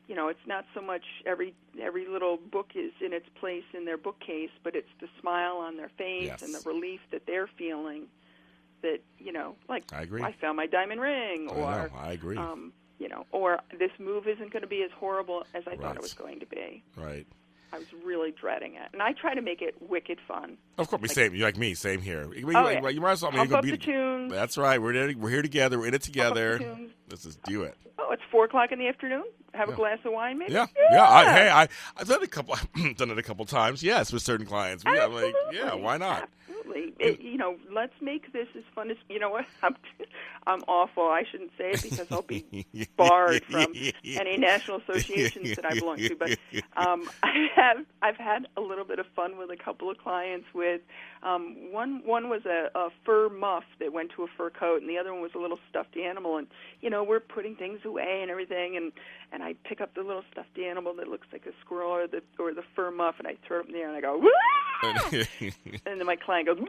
It's not so much every little book is in its place in their bookcase, but it's the smile on their face and the relief that they're feeling that, like I agree. I found my diamond ring, or I agree. Or this move isn't going to be as horrible as I thought it was going to be. Right. I was really dreading it, and I try to make it wicked fun. Of course, same. You like me, same here. You might as well. Pump up the tunes. That's right. We're here together. We're in it together. Let's just do it. Oh, it's 4:00 in the afternoon. Have a glass of wine, maybe. Yeah. I've done it a couple times. Yes, with certain clients. Absolutely. Why not? Absolutely. Let's make this as fun as what I'm awful. I shouldn't say it because I'll be barred from any national associations that I belong to. But I've had a little bit of fun with a couple of clients. With one was a fur muff that went to a fur coat, and the other one was a little stuffed animal. And we're putting things away and everything, and I pick up the little stuffed animal that looks like a squirrel or the fur muff, and I throw it in the air, and I go, wah! And then my client goes, wah!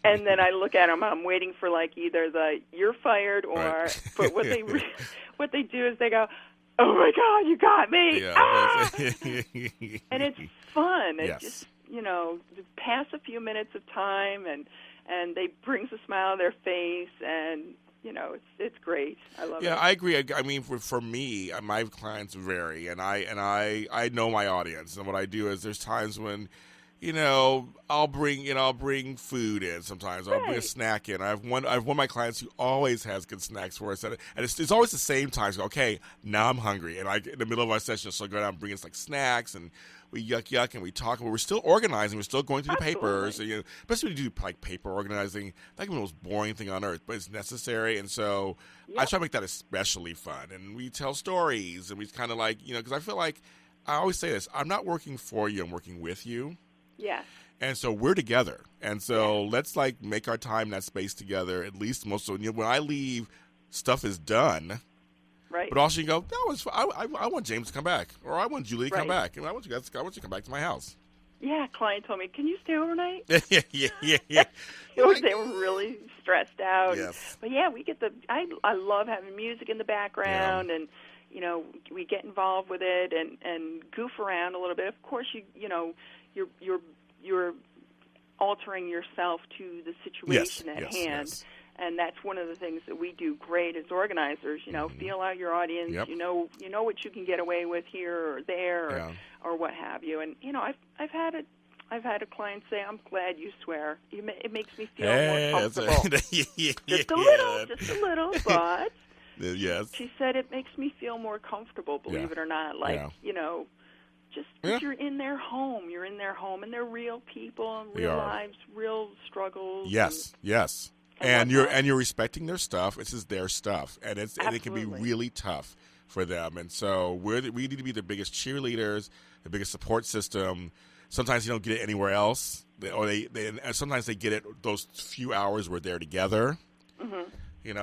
And then I look at him. I'm waiting for like either the "you're fired" or but what they do is they go, "Oh my God, you got me!" Yeah. And it's fun. Yes. It just pass a few minutes of time, and they brings a smile on their face, and it's great. I love it. Yeah, I agree. I mean, for me, my clients vary, and I know my audience, and what I do is there's times when I'll bring food in sometimes. I'll bring a snack in. I have one of my clients who always has good snacks for us, and it's always the same time. So, okay, now I'm hungry, and in the middle of our session, she'll go down and bring us like snacks, and we yuck, and we talk. But we're still organizing. We're still going through the papers. And, especially when you do like paper organizing, that can be the most boring thing on earth, but it's necessary. And so I try to make that especially fun. And we tell stories, and we kind of like because I feel like I always say this: I'm not working for you. I'm working with you. Yeah. And so we're together. And so let's like make our time in that space together. At least most of when I leave, stuff is done. Right. But also you go, no, I want James to come back, or I want Julie to come back, and I want you to come back to my house. Yeah, client told me, can you stay overnight? yeah. They were really stressed out. Yes. But yeah, we get I love having music in the background, and we get involved with it and goof around a little bit. Of course, you're altering yourself to the situation at hand. Yes. And that's one of the things that we do great as organizers. Feel out your audience. Yep. You know what you can get away with here or there, or what have you. And I've had a client say, "I'm glad you swear. It makes me feel more comfortable." Just a little, but yes. She said it makes me feel more comfortable. Believe it or not, just you're in their home. You're in their home, and they're real people, and real lives, real struggles. Yes. And you're respecting their stuff. This is their stuff, and it can be really tough for them. And so we need to be the biggest cheerleaders, the biggest support system. Sometimes you don't get it anywhere else, or sometimes they get it those few hours we're there together. Mm-hmm.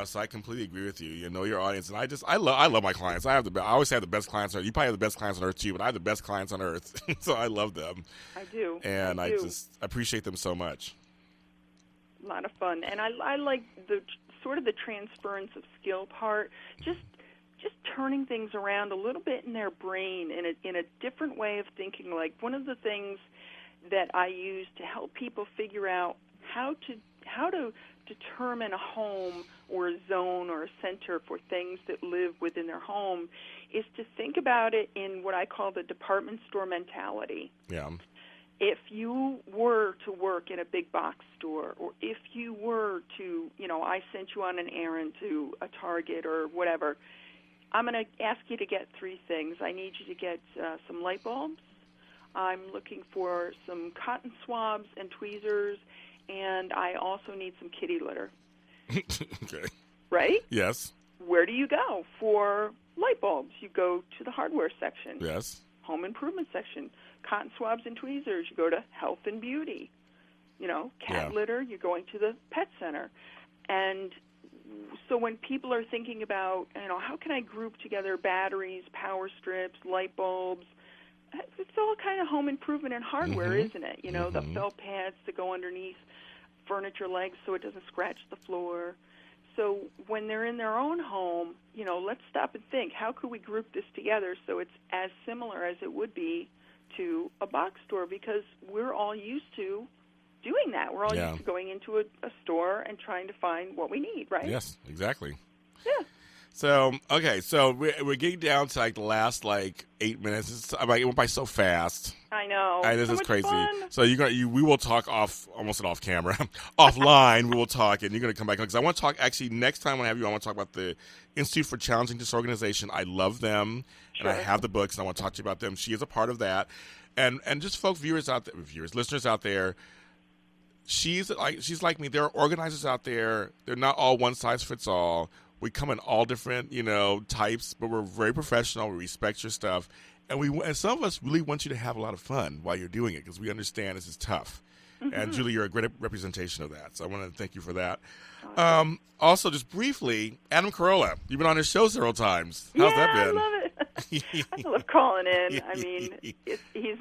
So I completely agree with you. You know your audience, and I love my clients. I always have the best clients on earth. You probably have the best clients on earth too, but I have the best clients on earth, so I love them. I do, and I just appreciate them so much. A lot of fun, and I like the sort of the transference of skill part. Just turning things around a little bit in their brain in a different way of thinking. Like one of the things that I use to help people figure out how to determine a home or a zone or a center for things that live within their home is to think about it in what I call the department store mentality. Yeah. If you were to work in a big box store, or if you were to, I sent you on an errand to a Target or whatever, I'm going to ask you to get three things. I need you to get some light bulbs. I'm looking for some cotton swabs and tweezers, and I also need some kitty litter. Okay. Right? Yes. Where do you go for light bulbs? You go to the hardware section. Yes. Home improvement section. Cotton swabs and tweezers, you go to health and beauty. Cat litter, you're going to the pet center. And so when people are thinking about, how can I group together batteries, power strips, light bulbs, it's all kind of home improvement and hardware, isn't it? The felt pads to go underneath furniture legs so it doesn't scratch the floor. So when they're in their own home, let's stop and think, how could we group this together so it's as similar as it would be to a box store, because we're all used to doing that. We're all used to going into a store and trying to find what we need, right? Yes, exactly. Yeah. So, okay, so we're getting down to the last 8 minutes. It went by so fast. I know. This so is much crazy. Fun. So we will talk off camera, offline. We will talk, and you're going to come back because I want to talk. Actually, next time when I have you, I want to talk about the Institute for Challenging Disorganization. I love them, and I have the books, and I want to talk to you about them. She is a part of that, and just listeners out there. She's like me. There are organizers out there. They're not all one size fits all. We come in all different, types, but we're very professional. We respect your stuff. And some of us really want you to have a lot of fun while you're doing it because we understand this is tough. Mm-hmm. And, Julie, you're a great representation of that. So I want to thank you for that. Awesome. Also, just briefly, Adam Carolla, you've been on his show several times. How's that been? I love it. I love calling in. I mean, he's,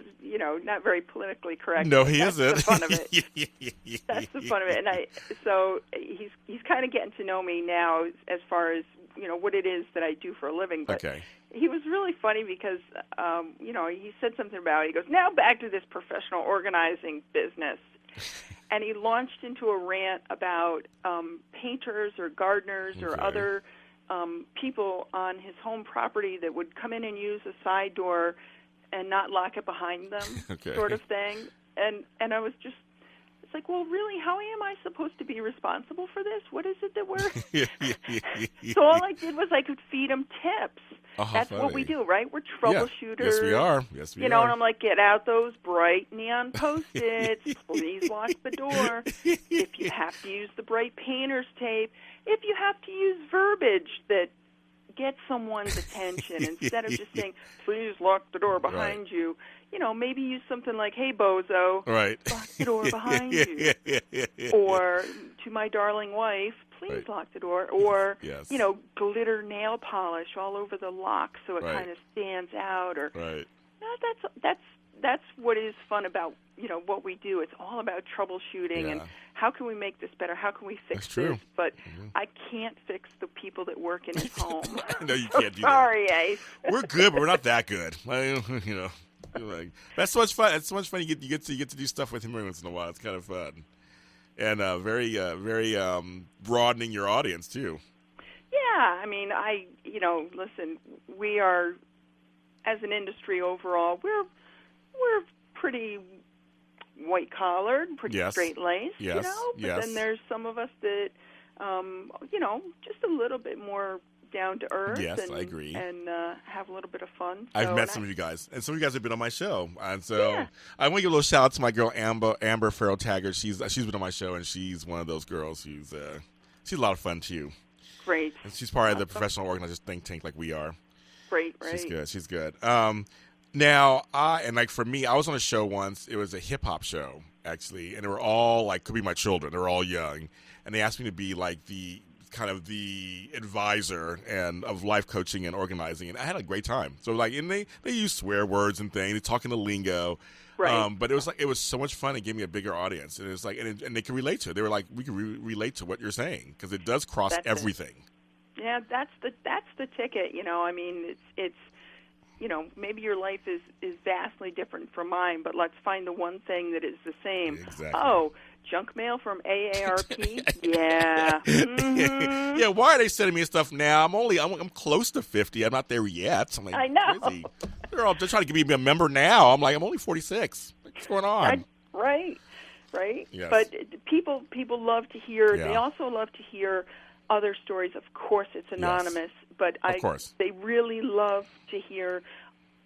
not very politically correct. No, he isn't. That's the fun of it. That's the fun of it. And so he's kind of getting to know me now as far as, what it is that I do for a living. But he was really funny because, he said something about, he goes, now back to this professional organizing business. And he launched into a rant about painters or gardeners or other people on his home property that would come in and use a side door and not lock it behind them, sort of thing. And I was just, it's like, well, really, how am I supposed to be responsible for this? What is it that we're... So all I did was I could feed them tips. That's funny. what we do, right? We're troubleshooters. Yes, we are. Yes, we are. You know, and I'm like, get out those bright neon Post-its. Please lock the door. If you have to use the bright painter's tape, if you have to use verbiage that gets someone's attention instead of just saying, please lock the door behind you, you know, maybe use something like, hey, bozo, lock the door behind you. Or, to my darling wife, please lock the door. Or, you know, glitter nail polish all over the lock so it kind of stands out. Or, no, that's what is fun about, you know, what we do. It's all about troubleshooting and how can we make this better? How can we fix this? But I can't fix the people that work in his home. No, you can't do that. Sorry, Ace. We're good, but we're not that good. You know, that's so much fun. It's so much fun. You get to do stuff with him every once in a while. It's kind of fun, and very broadening your audience too. Yeah, I mean, listen, we are, as an industry overall, we're pretty white-collared, pretty straight-laced, you know? But then there's some of us that, you know, just a little bit more down-to-earth. Yes, I agree. And have a little bit of fun. I've met some of you guys, and some of you guys have been on my show. And so I want to give a little shout-out to my girl, Amber Farrell-Taggart. She's been on my show, and she's one of those girls who's she's a lot of fun, too. Great. And she's part of the professional organizers think tank like we are. Great, right. She's good. Now, for me, I was on a show once. It was a hip-hop show, actually, and they were all, like, could be my children. They were all young. And they asked me to be, like, the advisor and of life coaching and organizing, and I had a great time. So, like, and they use swear words and things. They talk in the lingo. Right. But it was so much fun. It gave me a bigger audience. And it was like, and they could relate to it. They were like, we can relate to what you're saying because it does cross everything. Yeah, that's the ticket. You know, I mean, it's you know, maybe your life is vastly different from mine, but let's find the one thing that is the same. Exactly. Oh, junk mail from AARP? Yeah. Mm-hmm. Yeah, why are they sending me stuff now? I'm close to 50. I'm not there yet. I'm like, I know. Crazy. They're trying to give me a member now. I'm like, I'm only 46. What's going on? Right. Yes. But people love to hear, Yeah. They also love to hear other stories. Of course, it's anonymous, but they really love to hear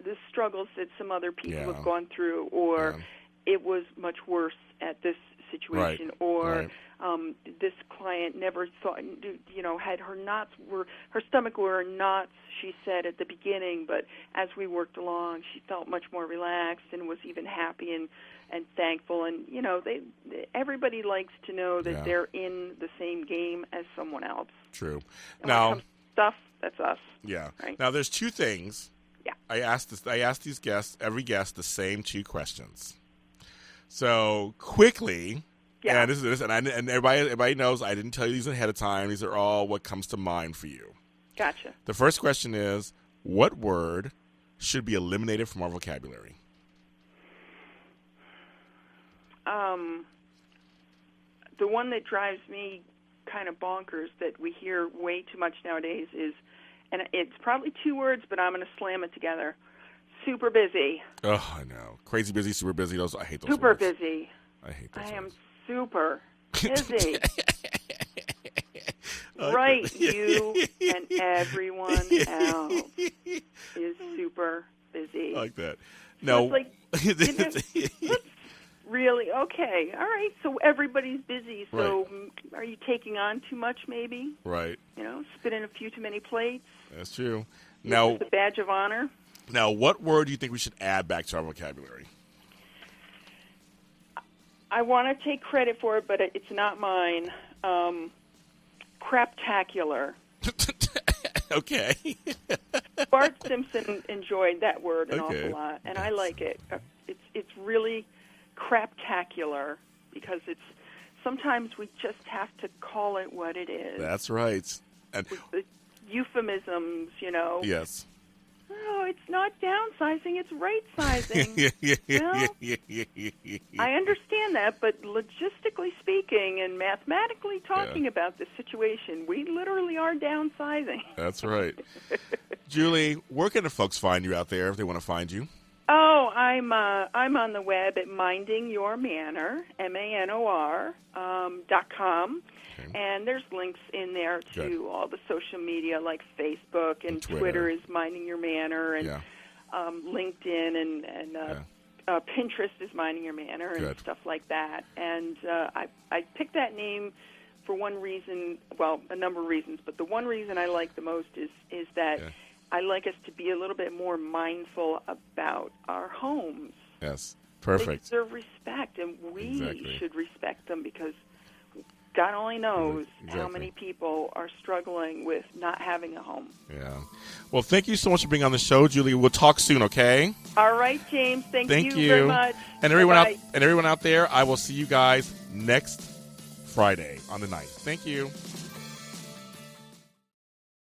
the struggles that some other people have gone through, or it was much worse at this situation, or this client never thought, you know, had her stomach were knots, she said at the beginning, but as we worked along, she felt much more relaxed and was even happy and thankful. And, you know, everybody likes to know that they're in the same game as someone else. True. And now, when it comes to stuff, that's us. Yeah. Right? Now, there's two things. Yeah. I asked every guest, the same two questions. So quickly, and and everybody knows I didn't tell you these ahead of time. These are all what comes to mind for you. Gotcha. The first question is, what word should be eliminated from our vocabulary? The one that drives me kind of bonkers that we hear way too much nowadays is, and it's probably two words, but I'm going to slam it together, super busy. Oh, I know. Crazy busy, super busy. I hate those super words. Busy. I hate those I am words. super busy. Right, you and everyone else is super busy. I like that. So No. let's really, okay, all right, so everybody's busy, so are you taking on too much maybe? Right. You know, spinning a few too many plates? That's true. Is Now, this the badge of honor? Now, what word do you think we should add back to our vocabulary? I want to take credit for it, but it's not mine. Craptacular. Okay. Bart Simpson enjoyed that word an awful lot, and I like it. It's really craptacular because sometimes we just have to call it what it is. That's right. And the euphemisms, you know. Yes. Oh, it's not downsizing, it's right-sizing. Well, I understand that, but logistically speaking and mathematically talking about this situation, we literally are downsizing. That's right. Julie, where can the folks find you out there if they want to find you? Oh, I'm on the web at mindingyourmanor, MANOR, .com, and there's links in there to all the social media like Facebook and Twitter is Minding Your Manor, and LinkedIn and Pinterest is Minding Your Manor and stuff like that. And I picked that name for one reason, well, a number of reasons, but the one reason I like the most is that I like us to be a little bit more mindful about our homes. Yes, perfect. They deserve respect, and we should respect them because God only knows how many people are struggling with not having a home. Yeah. Well, thank you so much for being on the show, Julie. We'll talk soon, okay? All right, James. Thank you very much. And everyone out there, I will see you guys next Friday on the 9th. Thank you.